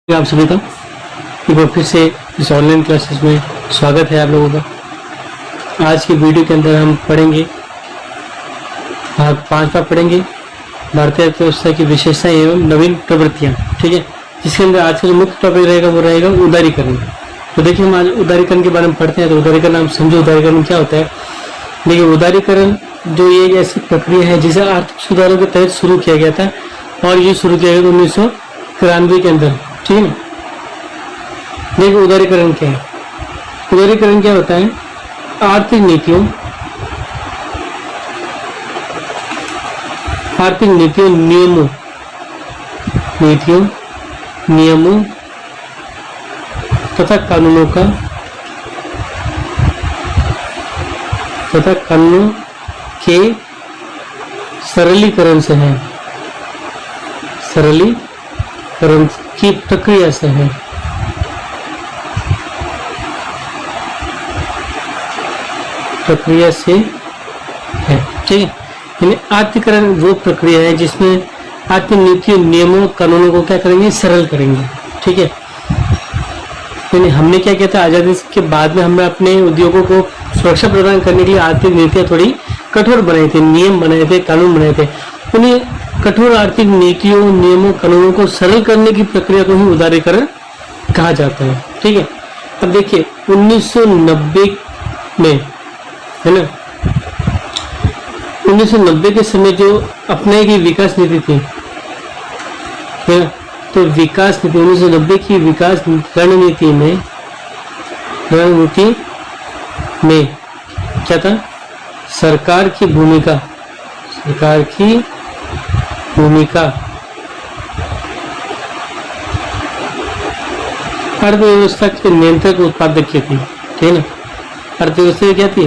आप सभी का एक बार फिर से इस ऑनलाइन क्लासेस में स्वागत है आप लोगों का। आज की वीडियो के अंदर हम पढ़ेंगे भाग 5 का पढ़ेंगे भारतीय अर्थव्यवस्था की विशेषताएं एवं नवीन प्रवृत्तियां। ठीक है, जिसके अंदर आज का जो मुख्य टॉपिक रहेगा वो रहेगा उदारीकरण। तो देखिए हम आज उदारीकरण के बारे में पढ़ते हैं। तो उदारीकरण हम समझो उदारीकरण क्या होता है। देखिए उदारीकरण जो ये एक ऐसी प्रक्रिया है जिसे आर्थिक सुधारों के तहत शुरू किया गया था और ये शुरू किया गया 1993 के अंदर। ठीक है ना। देखिए उदारीकरण क्या है। उदारीकरण क्या होता है, आर्थिक नीतियों नियमों तथा कानूनों के सरलीकरण से है, सरलीकरण की प्रक्रिया से है। ठीक है। यानी आर्थिकरण वो प्रक्रिया है जिसमें आर्थिक नीतियों नियमों कानूनों को क्या करेंगे, सरल करेंगे। ठीक है। यानी हमने क्या किया था, आजादी के बाद में हमने अपने उद्योगों को सुरक्षा प्रदान करने के लिए आर्थिक नीतियां थोड़ी कठोर बनाई थी, नियम बनाए थे, कानून बनाए थे। उन्हें कठोर आर्थिक नीतियों नियमों कानूनों को सरल करने की प्रक्रिया को ही उदारीकरण कहा जाता है। ठीक है। अब देखिए 1990 में है ना, 1990 के समय जो अपने की विकास नीति थी है ना, तो विकास नीति 1990 की विकास रणनीति में क्या था, सरकार की भूमिका अर्थव्यवस्था के नियंत्रक उत्पादक की थी। ठीक है ना। अर्थव्यवस्था क्या थी,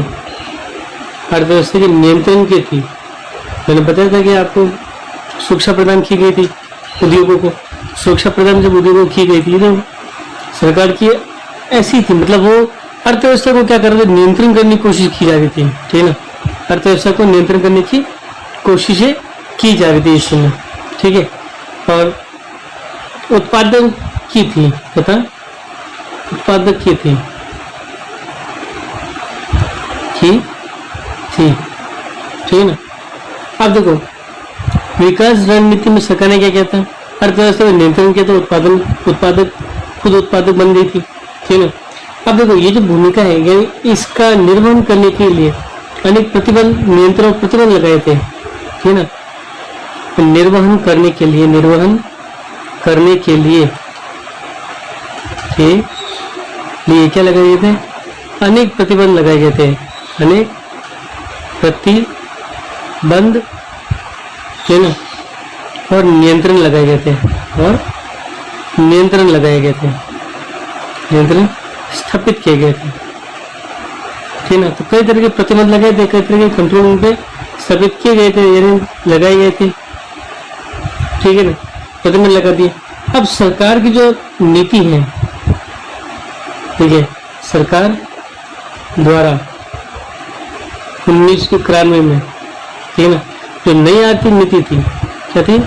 अर्थव्यवस्था के नियंत्रण की थी। मैंने बताया था कि आपको सुरक्षा प्रदान की गई थी उद्योगों को। सुरक्षा प्रदान जब उद्योगों को की गई थी तो सरकार की ऐसी थी, मतलब वो अर्थव्यवस्था को क्या कर रहे थे, नियंत्रण करने की कोशिश की जा रही थी। ठीक है ना। अर्थव्यवस्था को नियंत्रण करने की कोशिशें की जा रही थी इस समय। ठीक है। और उत्पादन की थी, पता उत्पादक की थी ठीक है ना। अब देखो विकास रणनीति में सरकार ने क्या किया था, अर्थव्यवस्था में नियंत्रण किया था, खुद उत्पादक बन गई थी। ठीक है ना। अब देखो ये जो भूमिका है, यानी इसका निर्वहन करने के लिए अनेक प्रतिबंध, नियंत्रण, प्रतिबंध लगाए थे। ठीक है ना। तो निर्वहन करने के लिए क्या लगाए गए थे, अनेक प्रतिबंध लगाए गए थे, अनेक प्रतिबंध है ना, और नियंत्रण लगाए गए थे, नियंत्रण स्थापित किए गए थे। ठीक ना। तो कई तरह के प्रतिबंध लगाए थे, कई तरह के कंट्रोल पे स्थापित किए गए थे, यानी लगाए गए थे। ठीक है ना, प्रतिबंध लगा दिए। अब सरकार की जो नीति है, ठीक है, सरकार द्वारा 1991 में, ठीक है ना, जो नई आर्थिक नीति थी, क्या थी,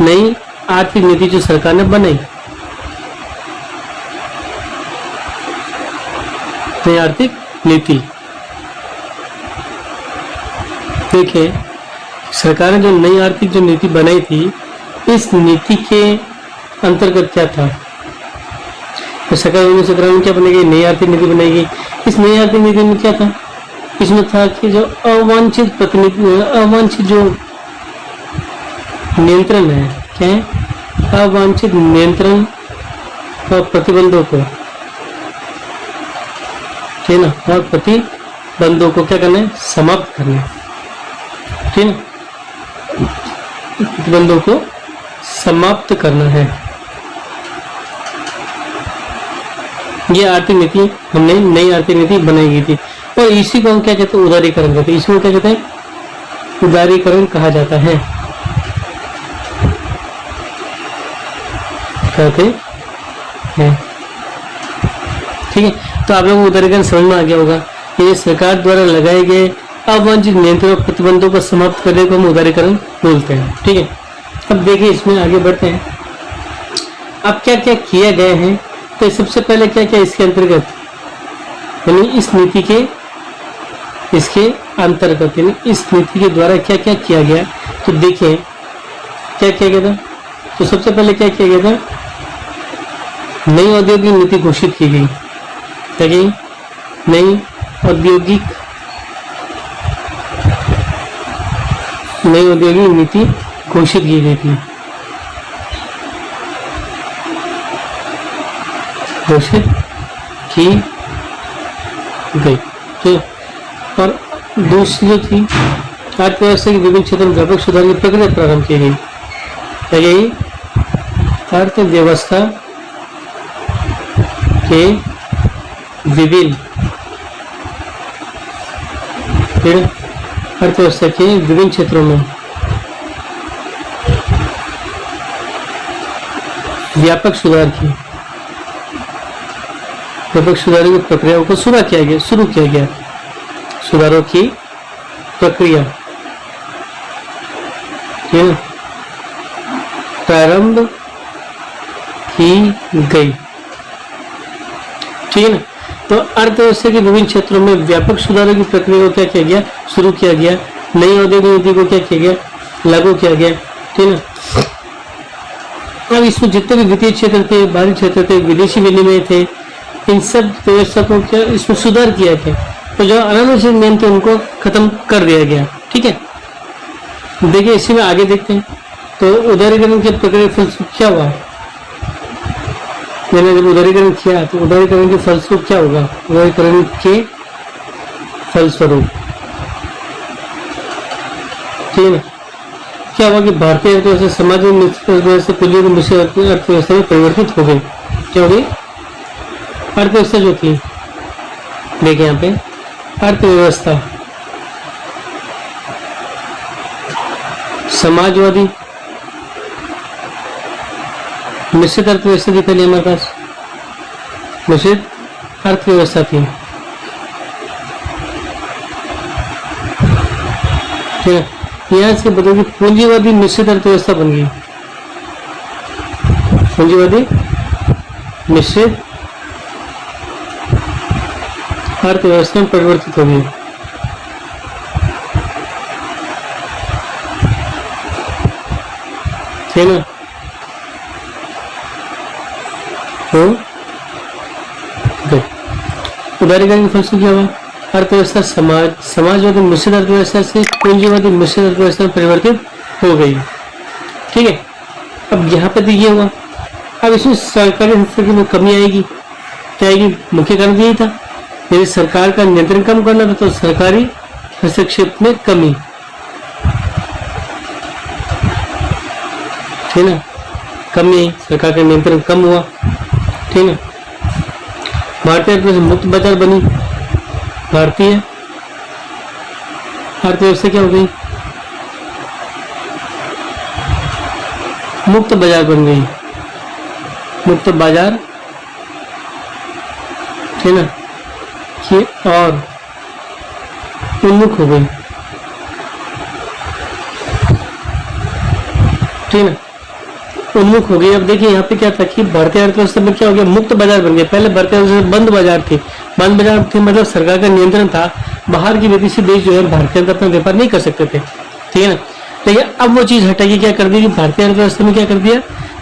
नई आर्थिक नीति जो सरकार ने बनाई, नई आर्थिक नीति। देखिए सरकार ने जो नई आर्थिक जो नीति बनाई थी, इस नीति के अंतर्गत क्या था, तो सरकार 1993 में क्या बनेगी, नई आर्थिक नीति बनेगी। इस नई आर्थिक नीति में क्या था, इसमें था कि जो अवांछित जो नियंत्रण है, क्या है, अवांछित नियंत्रण और प्रतिबंधों को, ठीक है ना, और प्रतिबंधों को क्या करना है, समाप्त करना है। ठीक है, प्रतिबंधों को समाप्त करना है। ये आर्थिक नीति हमने नई आर्थिक नीति बनाई गई थी, और इसी को हम क्या कहते हैं, उदारीकरण कहते हैं। इसको क्या कहते हैं, उदारीकरण कहा जाता है, कहते हैं। ठीक है। तो आप लोगों को उदारीकरण समझ में आ गया होगा। ये सरकार द्वारा लगाए गए अवांछित नियंत्रण और प्रतिबंधों को समाप्त करने को हम उदारीकरण बोलते हैं। ठीक है। अब देखिए इसमें आगे बढ़ते हैं। अब क्या क्या किया गया है, तो सबसे पहले क्या क्या इसके अंतर्गत, यानी इस नीति के, इसके अंतर्गत, यानी इस नीति के द्वारा क्या क्या किया गया, तो देखिए क्या किया गया था। तो सबसे पहले क्या किया गया था, नई औद्योगिक नीति घोषित की गई। क्या गई, नई औद्योगिक नीति घोषित की गई थी, घोषित की गई। तो और दूसरी जो थी, अर्थव्यवस्था के विभिन्न क्षेत्रों में व्यापक सुधार की प्रक्रिया प्रारंभ की गई। क्या गई, अर्थव्यवस्था के विभिन्न क्षेत्रों में व्यापक सुधार की प्रक्रियाओं को शुरू किया गया, सुधारों की प्रक्रिया प्रारंभ की गई। ठीक है ना। तो अर्थव्यवस्था के विभिन्न क्षेत्रों में व्यापक सुधारों की प्रक्रिया को क्या किया गया, शुरू किया गया। नई औद्योगिक नीति को क्या किया गया, लागू किया गया। ठीक है ना। अब इसमें जितने भी वित्तीय क्षेत्र थे, बाहरी क्षेत्र थे, विदेशी विनिमय थे, इन सब व्यवस्था को क्या इसमें सुधार किया गया। तो जो अनावश्यक नियम थे उनको खत्म कर दिया गया। ठीक है, देखिए इसी में आगे देखते हैं। तो उदारीकरण की प्रक्रिया फलस्वरूप क्या हुआ, मैंने जब उदारीकरण किया तो उदारीकरण के फलस्वरूप क्या होगा, उदारीकरण के फलस्वरूप ठीक है ना, क्या हुआ कि भारतीय अर्थव्यवस्था समाज में अर्थव्यवस्था पूंजी की मिश्र अर्थव्यवस्था में परिवर्तित हो गई। क्या हो गई, अर्थव्यवस्था जो थी, देखिए यहाँ पे अर्थव्यवस्था समाजवादी मिश्रित अर्थव्यवस्था थी। पहले हमारे पास मिश्रित अर्थव्यवस्था थी। ठीक है, यहाँ से बदल के पूंजीवादी मिश्रित अर्थव्यवस्था बन गई। पूंजीवादी मिश्रित अर्थव्यवस्था में परिवर्तित हो गई। ठीक है ना। तो उदारीकरण के फलस्वरूप क्या हुआ, अर्थव्यवस्था समाजवादी मिश्रित अर्थव्यवस्था से पूंजीवादी मिश्रित अर्थव्यवस्था में परिवर्तित हो गई। ठीक है, अब यहाँ पे तो ये हुआ। अब इसमें सरकारी हस्तक्षेप में कमी आएगी। क्या आएगी, मुख्य कारण यही था, यदि सरकार का नियंत्रण कम करना था तो सरकारी हस्तक्षेप में कमी। ठीक है ना, कमी आई, सरकार का नियंत्रण कम हुआ। ठीक है, भारतीय अर्थव्यवस्था मुक्त बाजार बनी। भारतीय अर्थव्यवस्था क्या हो गई, मुक्त बाजार बन गई। मुक्त बाजार ठीक है ना, कि और उन्मुख हो गई। ठीक है ना, उन्मुख हो गई। अब देखिए यहाँ पे क्या था कि भारतीय अर्थव्यवस्था में क्या हो गया, मुक्त बाजार बन गया। पहले भारतीय अर्थव्यवस्था बंद बाजार थी। बंद बाजार थे मतलब सरकार का नियंत्रण था, बाहर के विदेशी देश जो है भारत के अंदर अपना व्यापार नहीं कर सकते थे। ठीक है ना, लेकिन अब वो चीज हटाई, क्या कर दी कि भारतीय अर्थव्यवस्था में क्या कर दिया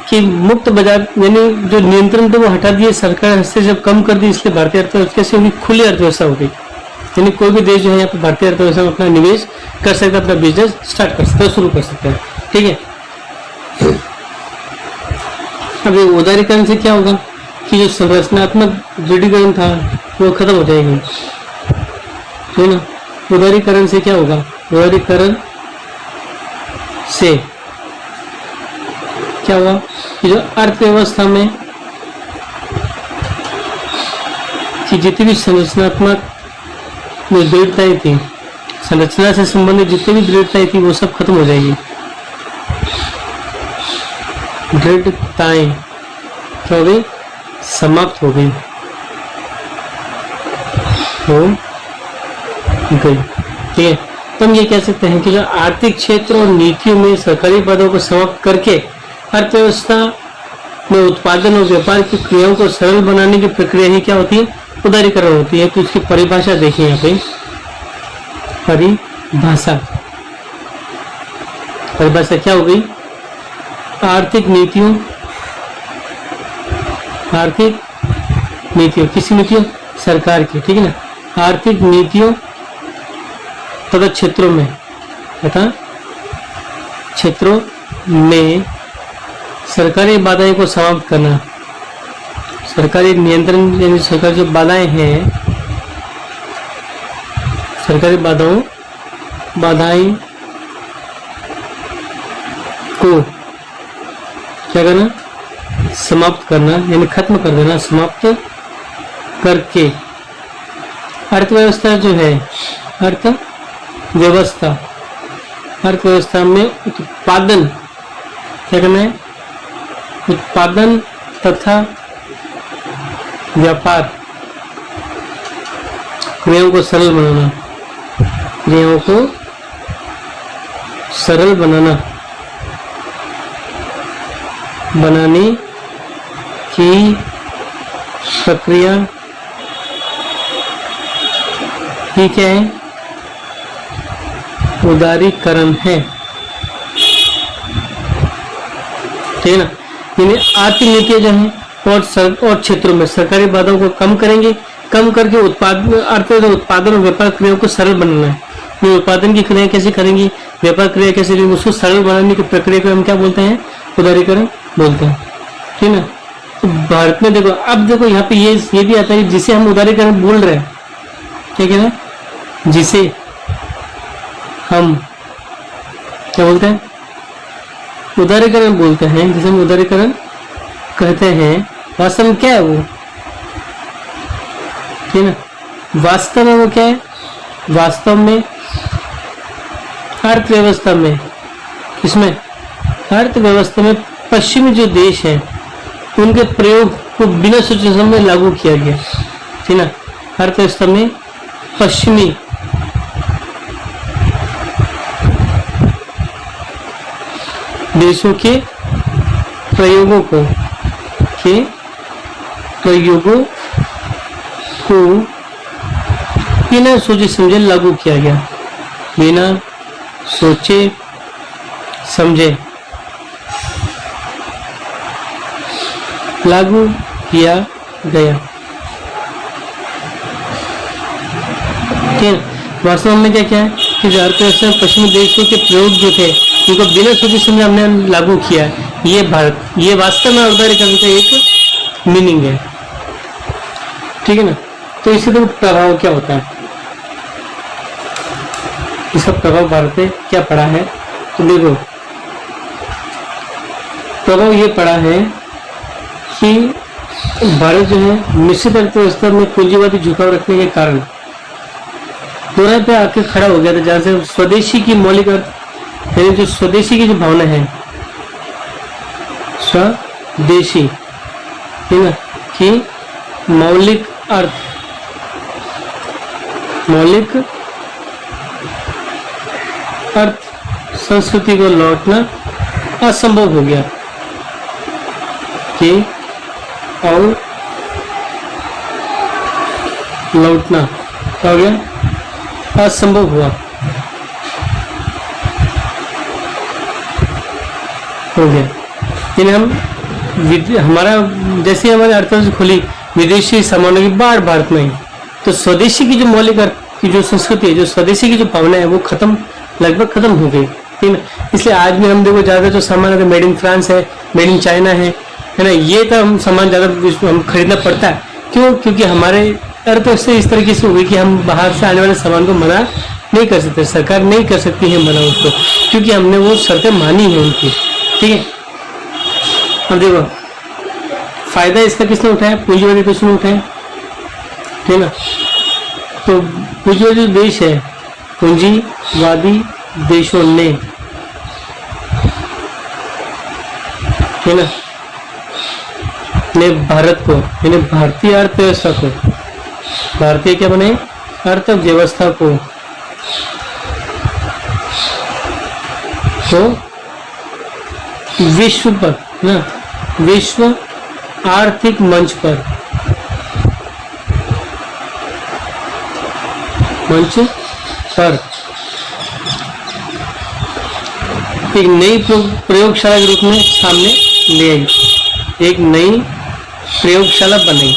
कि मुक्त बाजार, यानी जो नियंत्रण थे वो हटा दिए, सरकार हस्तक्षेप कम कर दी, इसलिए भारतीय अर्थव्यवस्था से खुली अर्थव्यवस्था हो गई। यानी कोई भी देश जो है यहाँ पे भारतीय अर्थव्यवस्था में अपना निवेश कर सकता है, अपना बिजनेस स्टार्ट कर सकता है, शुरू कर सकता है। ठीक है, अब ये उदारीकरण से क्या होगा कि जो संरचनात्मक दृढ़ीकरण था वो खत्म हो जाएगी। ठीक है ना, उदारीकरण से क्या होगा, उदारीकरण से क्या हुआ कि जो अर्थव्यवस्था में कि जितनी भी संरचनात्मक दृढ़ताएं थी, संरचना से संबंधित जितनी भी दृढ़ताएं थी वो सब खत्म हो जाएगी। दृढ़ताएं क्या हो गई, समाप्त हो गई, ठीक है। तो हम ये कह सकते हैं कि जो आर्थिक क्षेत्र और नीतियों में सरकारी पदों को समाप्त करके अर्थव्यवस्था में उत्पादन और व्यापार की क्रियाओं को सरल बनाने की प्रक्रिया ही क्या होती है? उदारीकरण होती है। तो इसकी परिभाषा देखिए यहाँ पे, परिभाषा क्या हो गई? आर्थिक नीतियों किसी नीतियों? सरकार की, ठीक है ना। आर्थिक नीतियों तथा क्षेत्रों में सरकारी बाधाएं को समाप्त करना। सरकारी नियंत्रण यानी सरकारी जो बाधाएं हैं, सरकारी बाधाएं को क्या करना? समाप्त करना, यानी खत्म कर देना, समाप्त करके अर्थव्यवस्था जो है, अर्थव्यवस्था में उत्पादन क्या करना है? उत्पादन तथा व्यापार क्रियाओं को सरल बनाने की प्रक्रिया ही क्या है? उदारीकरण है, ठीक है ना। यानी आर्थिक नीतियां जो है और क्षेत्रों में सरकारी बाधाओं को कम करेंगे, कम करके उत्पादन और व्यापार क्रियाओं को सरल बनाना है। ये उत्पादन की क्रिया कैसे करेंगी, व्यापार क्रिया कैसे करेंगे, उसको सरल बनाने की प्रक्रिया को हम क्या बोलते हैं? उदारीकरण बोलते हैं, ठीक है ना। तो भारत में देखो, अब देखो यहाँ पे ये भी आता है जिसे हम उदारीकरण बोल रहे हैं, क्या कह रहे हैं? जिसे हम क्या बोलते हैं? उदारीकरण बोलते हैं, जिसे हम उदारीकरण कहते हैं। वास्तव में क्या है वो? ठीक है ना। वास्तव में वो क्या है? वास्तव में अर्थव्यवस्था में, किसमें? अर्थव्यवस्था में पश्चिमी जो देश है उनके प्रयोग को बिना सोचे समझे लागू किया गया, ठीक ना। अर्थव्यवस्था में पश्चिमी देशों के प्रयोगों को बिना सोचे समझे लागू किया गया, बिना सोचे समझे लागू किया गया। वास्तव में क्या है कि अर्थव्यवस्था में पश्चिमी देशों के प्रयोग जो थे उनको बिना सोचे समझे हमने लागू किया। ये वास्तव में उदारीकरण का एक मीनिंग है, ठीक है ना। तो इससे तो प्रभाव क्या होता है, इसका प्रभाव भारत में क्या पड़ा है? तो देखो, प्रभाव ये पड़ा है कि भारत जो है मिश्रित अर्थव्यवस्था में पूंजीवादी झुकाव रखने के कारण दोहरे पे आके खड़ा हो गया था, जहां से स्वदेशी की मौलिक अर्थ यानी जो स्वदेशी की जो भावना है, स्वदेशी है ना कि मौलिक अर्थ संस्कृति को लौटना असंभव हो गया कि और लौटना क्या हो गया? असंभव हुआ हो गया। हमारा जैसे हमारी अर्थव्यवस्था खुली, विदेशी सामानों की बाढ़ भारत में, तो स्वदेशी की जो मौलिक अर्थ की जो संस्कृति है, जो स्वदेशी की जो भावना है, वो लगभग खत्म हो गई, ठीक है। इसलिए आज भी हम देखो ज्यादा जो सामान है मेड इन फ्रांस है, मेड इन चाइना है ना, ये तो हम सामान ज्यादा हम खरीदना पड़ता है। क्यों? क्योंकि हमारे अर्थव्यवस्था इस तरीके से हो गई कि हम बाहर से आने वाले सामान को मना नहीं कर सकते, सरकार नहीं कर सकती है मना उसको, क्योंकि हमने वो शर्तें मानी है उनकी, ठीक है। अब देखो फायदा इसका किसने उठाया? पूंजीवादी देशों ने उठाया, ठीक है ना। तो पूंजीवादी देश है, पूंजीवादी देशों ने, ठीक है ना, ने भारत को यानी भारतीय अर्थव्यवस्था को, भारतीय क्या बने? अर्थव्यवस्था को तो विश्व पर ना विश्व आर्थिक मंच पर एक नई प्रयोगशाला के रूप में सामने ले आई, एक नई प्रयोगशाला बनाई,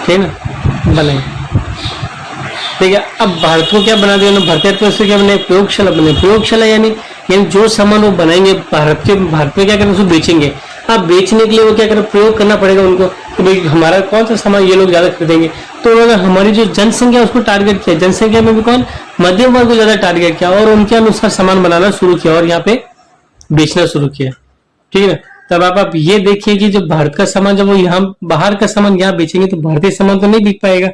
ठीक ना, बनाई। ठीक है, अब भारत को क्या बना दिया उन्होंने, भारतीय से क्या बनाया, प्रयोगशाला बनाई। प्रयोगशाला यानी जो सामान वो बनाएंगे भारत में क्या करें, उसको बेचेंगे। अब बेचने के लिए वो क्या करें, प्रयोग करना पड़ेगा उनको कि भाई हमारा कौन सा सामान ये लोग ज्यादा खरीदेंगे। तो उन्होंने हमारी जो जनसंख्या उसको टारगेट किया, जनसंख्या में भी कौन, मध्यम वर्ग को ज्यादा टारगेट किया और उनके अनुसार सामान बनाना शुरू किया और यहाँ पे बेचना शुरू किया। ठीक है ना, तब आप ये देखिए कि जो भारत का सामान जब वो यहाँ बाहर का सामान यहाँ बेचेंगे तो भारतीय सामान तो नहीं बिक पाएगा।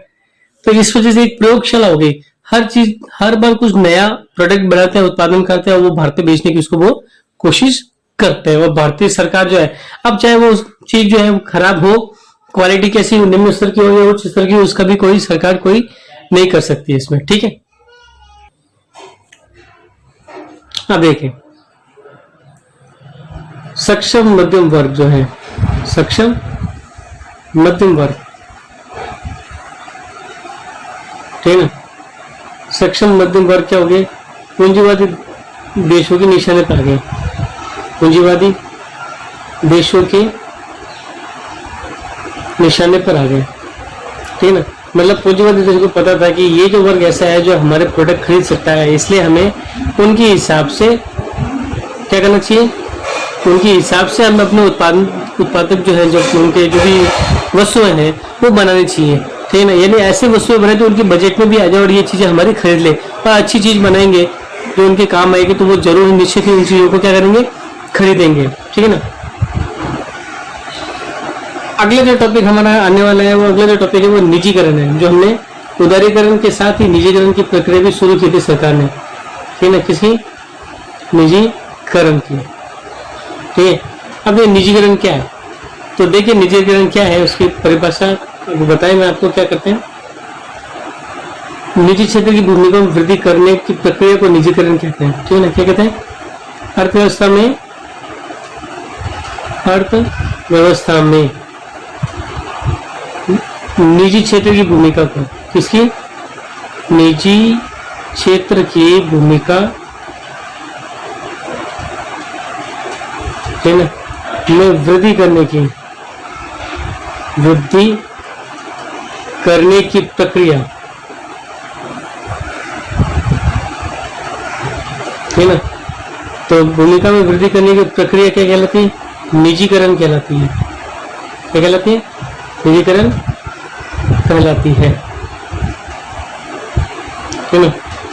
तो इस वजह से एक प्रयोगशाला हो गई, हर चीज हर बार कुछ नया प्रोडक्ट बनाते हैं, उत्पादन करते हैं और वो भारत में बेचने की उसको वो कोशिश करते हैं। और भारतीय सरकार जो है, अब चाहे वो चीज जो है वो खराब हो, क्वालिटी कैसी निम्न स्तर की हो या उच्च स्तर की, उसका भी कोई सरकार कोई नहीं कर सकती है इसमें। ठीक है, अब देखें सक्षम मध्यम वर्ग जो है, सक्षम मध्यम वर्ग, ठीक है ना, सक्षम मध्यम वर्ग क्या हो गए, पूंजीवादी देशों के निशाने पर आ गए, पूंजीवादी देशों के निशाने पर आ गए। ठीक है ना, मतलब पूंजीवादी देशों को पता था कि ये जो वर्ग ऐसा है जो हमारे प्रोडक्ट खरीद सकता है, इसलिए हमें उनके हिसाब से क्या करना चाहिए, उनके हिसाब से हम अपने उत्पादक जो है, जो उनके जो भी वस्तुएं हैं वो बनानी चाहिए। ठीक है ना, यानी ऐसे वस्तुएं बनाए तो उनके बजट में भी आ जाए और ये चीजें हमारी खरीद ले, और अच्छी चीज बनाएंगे जो उनके काम आएगी तो वो जरूर निश्चित ही उन चीजों को क्या करेंगे, खरीदेंगे। ठीक है ना, अगला जो टॉपिक हमारा आने वाला है, वो अगला जो टॉपिक है वो निजीकरण है, जो हमने उदारीकरण के साथ ही निजीकरण की प्रक्रिया भी शुरू की थी सरकार ने। ठीक है ना, किसी निजीकरण की। ठीक है, अब ये निजीकरण क्या है, तो देखिए निजीकरण क्या है, उसकी परिभाषा बताएं मैं आपको। क्या करते हैं, निजी क्षेत्र की भूमिका में वृद्धि करने की प्रक्रिया को निजीकरण कहते हैं। ठीक है ना, क्या कहते हैं, अर्थव्यवस्था में निजी क्षेत्र की भूमिका को, किसकी, निजी क्षेत्र की भूमिका, है ना, में वृद्धि करने की प्रक्रिया, है ना, तो भूमिका में वृद्धि करने की प्रक्रिया क्या कहलाती है, निजीकरण कहलाती है। क्या कहलाती है, निजीकरण कहलाती है। ना,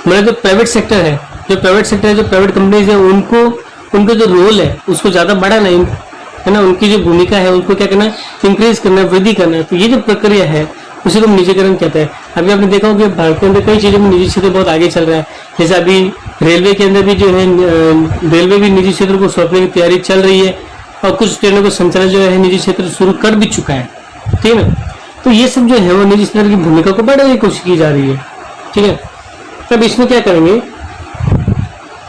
मतलब जो प्राइवेट सेक्टर है, जो प्राइवेट कंपनीज है, उनको जो रोल है उसको ज्यादा बढ़ाना है ना, उनकी जो भूमिका है उनको क्या करना है, इंक्रीज करना, वृद्धि करना है। तो ये जो प्रक्रिया है उसी को निजीकरण कहते हैं। अभी आपने देखा होगा भारत के अंदर कई चीजों में निजी क्षेत्र बहुत आगे चल रहा है, जैसे अभी रेलवे के अंदर भी जो है, रेलवे भी निजी क्षेत्र को सौंपने की तैयारी चल रही है और कुछ ट्रेनों का संचालन जो है निजी क्षेत्र शुरू कर भी चुका है। ठीक है ना, तो ये सब जो है वो निजी क्षेत्र की भूमिका को बढ़ाने की कोशिश की जा रही है। ठीक है, तब इसमें क्या करेंगे,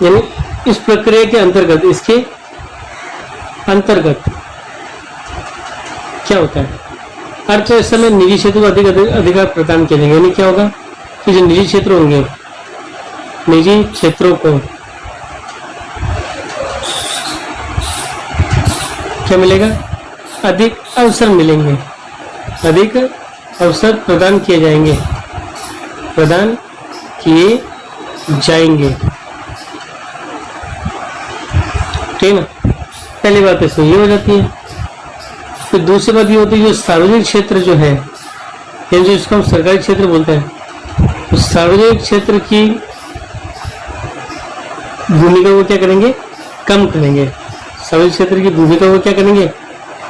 यानी इस प्रक्रिया के अंतर्गत, इसके अंतर्गत क्या होता है, अर्थव्यवस्था में निजी क्षेत्र को अधिक अधिकार प्रदान किया जाएगा। यानी क्या होगा कि जो निजी क्षेत्र होंगे, निजी क्षेत्रों को क्या मिलेगा, अधिक अवसर मिलेंगे, अधिक अवसर प्रदान किए जाएंगे। ठीक है ना, पहली बात इसमें ये हो जाती है। फिर दूसरी बात ये होती है, जो सार्वजनिक क्षेत्र जो है, यानी जो इसको हम सरकारी क्षेत्र बोलते हैं, तो सार्वजनिक क्षेत्र की भूमिका को क्या करेंगे, कम करेंगे। सार्वजनिक क्षेत्र की भूमिका को क्या करेंगे,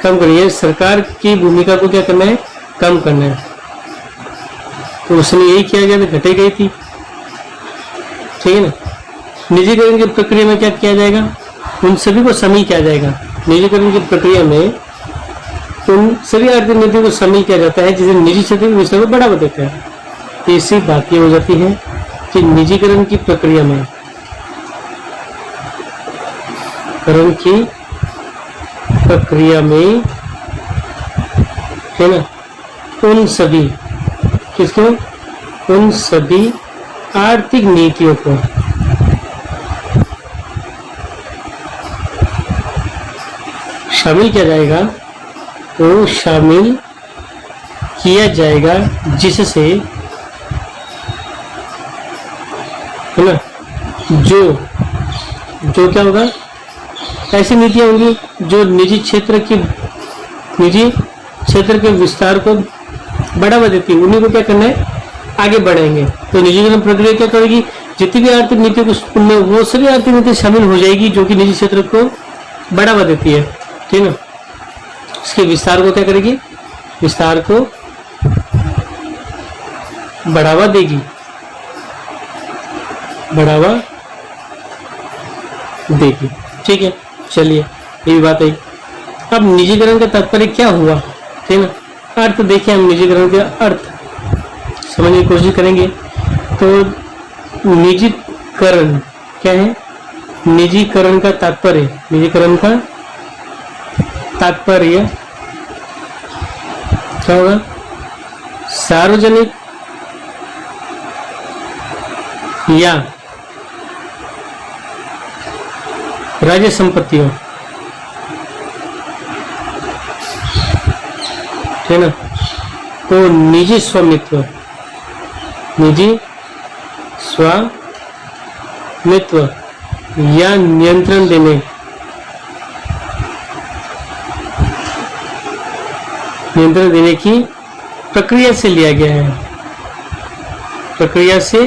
कम करेंगे। सरकार की भूमिका को क्या करना है, कम करना है। तो उसने यही किया गया, तो घटे गई थी। ठीक है ना, निजीकरण की प्रक्रिया में क्या किया जाएगा, उन सभी को शामिल किया जाएगा। निजीकरण की प्रक्रिया में उन सभी आर्थिक नीतियों को शामिल किया जाता है जिसे निजी क्षेत्र के विषय को बढ़ावा देता है। तीसरी बात यह हो जाती है कि निजीकरण की प्रक्रिया में निजीकरण की प्रक्रिया में, है ना, उन सभी, किसको, उन सभी आर्थिक नीतियों को शामिल किया जाएगा, वो शामिल किया जाएगा जिससे, है ना, जो क्या होगा, ऐसी नीतियां होंगी जो निजी क्षेत्र के विस्तार को बढ़ावा देती है, उन्हीं को क्या करना है, आगे बढ़ाएंगे। तो निजीकरण प्रक्रिया क्या करेगी, जितनी भी आर्थिक नीतियों को उनमें वो सभी आर्थिक नीति शामिल हो जाएगी जो कि निजी क्षेत्र को बढ़ावा देती है, ठीक है। इसके विस्तार को क्या करेगी, विस्तार को बढ़ावा देगी, बढ़ावा देगी, ठीक है। चलिए, ये भी बात है। अब निजीकरण का तात्पर्य क्या हुआ, ठीक है ना, अर्थ देखिए, हम निजीकरण के अर्थ समझने की कोशिश करेंगे। तो निजीकरण क्या है, निजीकरण का तात्पर्य, निजीकरण का तात्पर्य क्या होगा, सार्वजनिक या राज्य संपत्तियों, है ना, को निजी स्वामित्व या नियंत्रण देने की प्रक्रिया से लिया गया है, प्रक्रिया से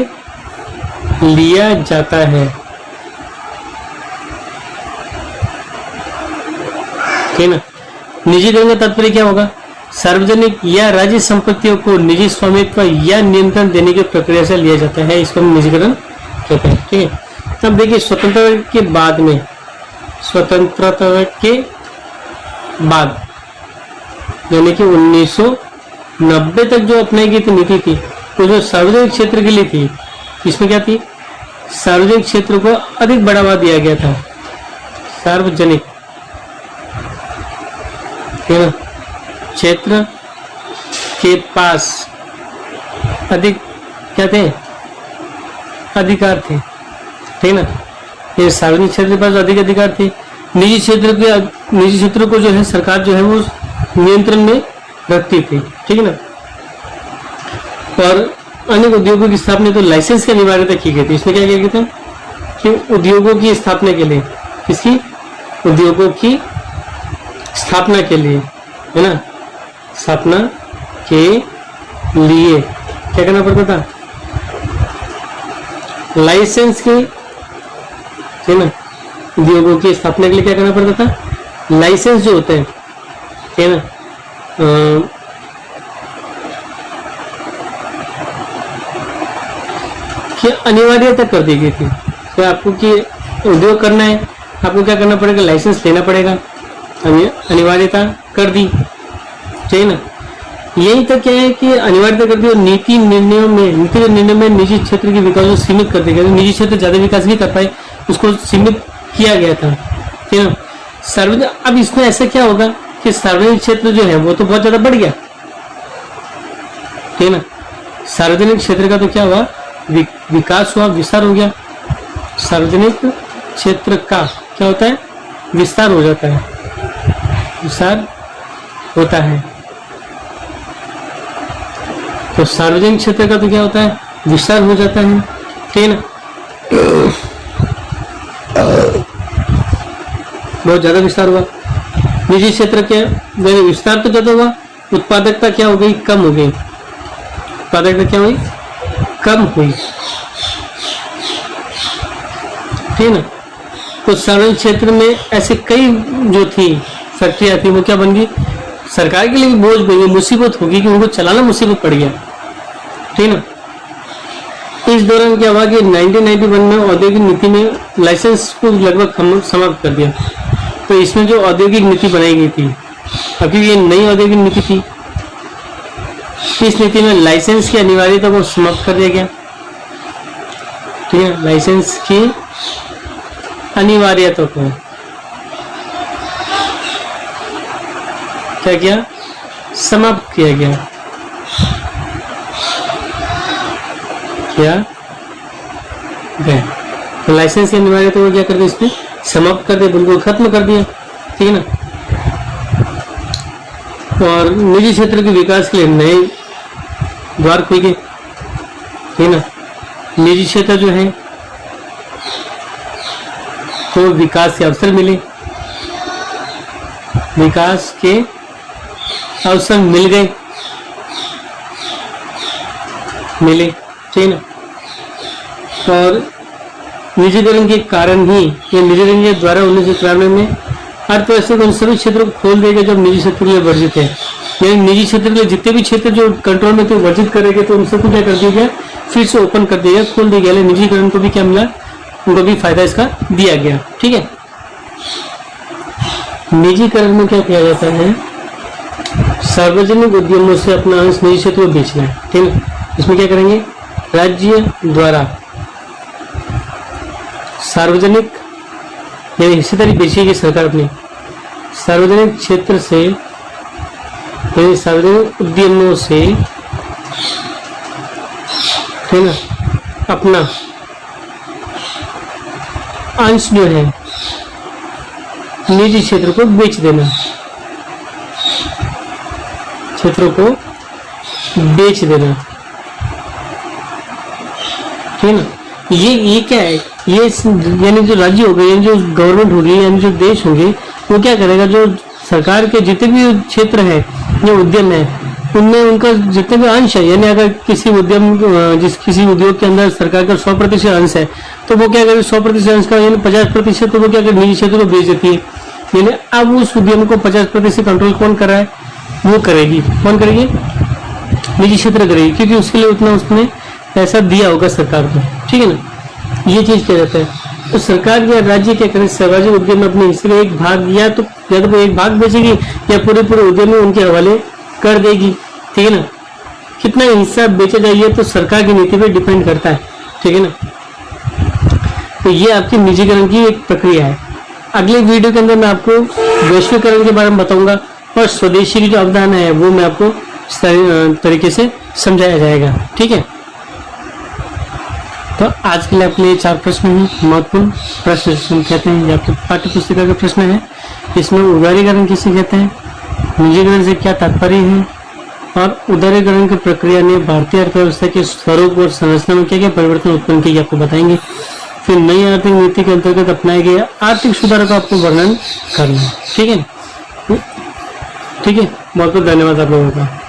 लिया जाता है, ठीक ना। निजीकरण का तात्पर्य क्या होगा, सार्वजनिक या राज्य संपत्तियों को निजी स्वामित्व या नियंत्रण देने की प्रक्रिया से लिया जाता है, इसको हम निजीकरण कहते हैं, ठीक है। अब देखिए, स्वतंत्रता के बाद में, स्वतंत्रता के बाद यानी कि 1990 तक जो अपनाई गई थी नीति थी, तो जो सार्वजनिक क्षेत्र के लिए थी, इसमें क्या थी, सार्वजनिक क्षेत्र को अधिक बढ़ावा दिया गया था, सार्वजनिक क्षेत्र के पास अधिक क्या थे, अधिकार थे, ठीक ना। ये सार्वजनिक क्षेत्र के पास अधिक अधिकार थे। निजी क्षेत्र को जो है सरकार जो है वो नियंत्रण में रखती थी, ठीक है ना। और अनेक उद्योगों की स्थापना तो लाइसेंस की अनिवार्यता की गई थी। इसमें क्या किया गया था कि उद्योगों की स्थापना के लिए, किसकी, उद्योगों की स्थापना के लिए, है ना, स्थापना के लिए क्या करना पड़ता था, लाइसेंस की, है ना, उद्योगों की स्थापना के लिए क्या करना पड़ता था, लाइसेंस जो होते हैं, है ना, कि अनिवार्यता कर दी गई थी। तो आपको कि उद्योग करना है, आपको क्या करना पड़ेगा, लाइसेंस लेना पड़ेगा, अनिवार्यता कर दी, ठीक ना। यही तक क्या है कि अनिवार्यता कर दी। और नीति निर्णयों में निजी क्षेत्र के विकास को सीमित कर दिया गया। निजी क्षेत्र ज्यादा विकास नहीं कर पाए, उसको सीमित किया गया था, ठीक है। सार्वजनिक, अब इसमें ऐसा क्या होगा कि सार्वजनिक क्षेत्र जो है वो तो बहुत ज्यादा बढ़ गया, ठीक है ना। सार्वजनिक क्षेत्र का तो क्या हुआ, विकास हुआ, विस्तार हो गया। सार्वजनिक क्षेत्र का क्या होता है, विस्तार हो जाता है, विस्तार होता है। तो सार्वजनिक क्षेत्र का तो क्या होता है, विस्तार हो जाता है, ठीक है ना। बहुत ज्यादा विस्तार हुआ। निजी क्षेत्र के विस्तार तो ज्यादा हुआ, उत्पादकता क्या हो गई, कम हो गई। उत्पादकता क्या हुई, कम हुई, ठीक है ना। तो सार्वजनिक क्षेत्र में ऐसे कई जो थी फैक्ट्रियां थी, वो क्या बन गई, सरकार के लिए भी बोझ बन गई, मुसीबत होगी कि उनको चलाना मुसीबत पड़ गया, ठीक है ना। इस दौरान क्या हुआ कि 1991 में औद्योगिक नीति ने लाइसेंस को लगभग समाप्त कर दिया। तो इसमें जो औद्योगिक नीति बनाई गई थी, अभी ये नई औद्योगिक नीति थी, इस नीति में लाइसेंस की अनिवार्यता को समाप्त कर दिया गया, ठीक है। लाइसेंस की अनिवार्यता को क्या किया, समाप्त किया गया, क्या गया। तो लाइसेंस के अनिवार्य तो वो क्या कर दिया, इसमें समाप्त कर दिया, बिल्कुल खत्म कर दिया, ठीक है ना। और निजी क्षेत्र के विकास के लिए नए द्वार खुल गए, ठीक है ना। निजी क्षेत्र जो है को विकास के अवसर मिले, विकास के अवसर मिल गए, मिले, ठीक है ना। और निजीकरण के कारण ही या निजीकरण के द्वारा 1993 में अर्थव्यवस्था को उन सभी क्षेत्रों को खोल देगा जब निजी क्षेत्र के लिए वर्जित है। यानी निजी क्षेत्र के लिए जितने भी क्षेत्र जो कंट्रोल में थे वर्जित करेंगे तो उन सबको क्या कर दिया गया, फिर से ओपन कर दिया गया, खोल दिया गया। निजीकरण को भी क्या मिला, उनको भी फायदा इसका दिया गया, ठीक है। निजीकरण में क्या किया जाता है, सार्वजनिक उद्यमों से अपना अंश निजी क्षेत्र को बेचना है, ठीक है। इसमें क्या करेंगे, राज्य द्वारा सार्वजनिक यानी हिस्सेदारी बेचेगी सरकार अपनी, सार्वजनिक क्षेत्र से यानी सार्वजनिक उद्यमों से, है ना, अपना अंश जो है निजी क्षेत्र को बेच देना, क्षेत्रों को बेच देना, ठीक है ना। ये क्या है, ये यानी जो राज्य हो गए, यानी जो गवर्नमेंट होगी, यानी जो देश होंगे, वो क्या करेगा, जो सरकार के जितने भी क्षेत्र है, जो उद्यम है, उनमें उनका जितने भी अंश है, यानी अगर किसी उद्यम किसी उद्योग के अंदर सरकार का 100% अंश है, तो वो क्या करे, 100% अंश का यानी 50% तो वो क्या करे, निजी क्षेत्र को बेच देती है। यानी अब उस उद्यम को 50% कंट्रोल कौन कर रहा है, वो करेगी, कौन करेगी, निजी क्षेत्र करेगी, क्योंकि उसके लिए उतना उसने पैसा दिया होगा सरकार को, ठीक है ना। ये चीज क्या रहता है, तो सरकार या राज्य क्या करें, सार्वजनिक उद्यम में अपने हिस्से का एक भाग या तो वो एक भाग बेचेगी या पूरे उद्यम में उनके हवाले कर देगी, ठीक है ना। कितना हिस्सा बेचा जाए तो सरकार की नीति पे डिपेंड करता है, ठीक है ना। तो ये आपकी निजीकरण की एक प्रक्रिया है। अगले वीडियो के अंदर मैं आपको वैश्वीकरण के बारे में बताऊंगा और स्वदेशी की जो अवधारणा है वो मैं आपको इस तरीके से समझाया जाएगा, ठीक है। तो आज के लिए आपके लिए 4 प्रश्न हैं, महत्वपूर्ण प्रश्न कहते हैं, ये आपके पाठ्य पुस्तिका के प्रश्न है। इसमें उदारीकरण किसे कहते हैं, निजीकरण से क्या तात्पर्य है, और उदारीकरण की प्रक्रिया ने भारतीय अर्थव्यवस्था के स्वरूप और संरचना में क्या क्या परिवर्तन उत्पन्न किए आपको बताएंगे। फिर नई आर्थिक नीति के अंतर्गत अपनाए गए आर्थिक सुधारों का आपको वर्णन करना है, ठीक है। ठीक है, बहुत बहुत धन्यवाद आप लोगों का।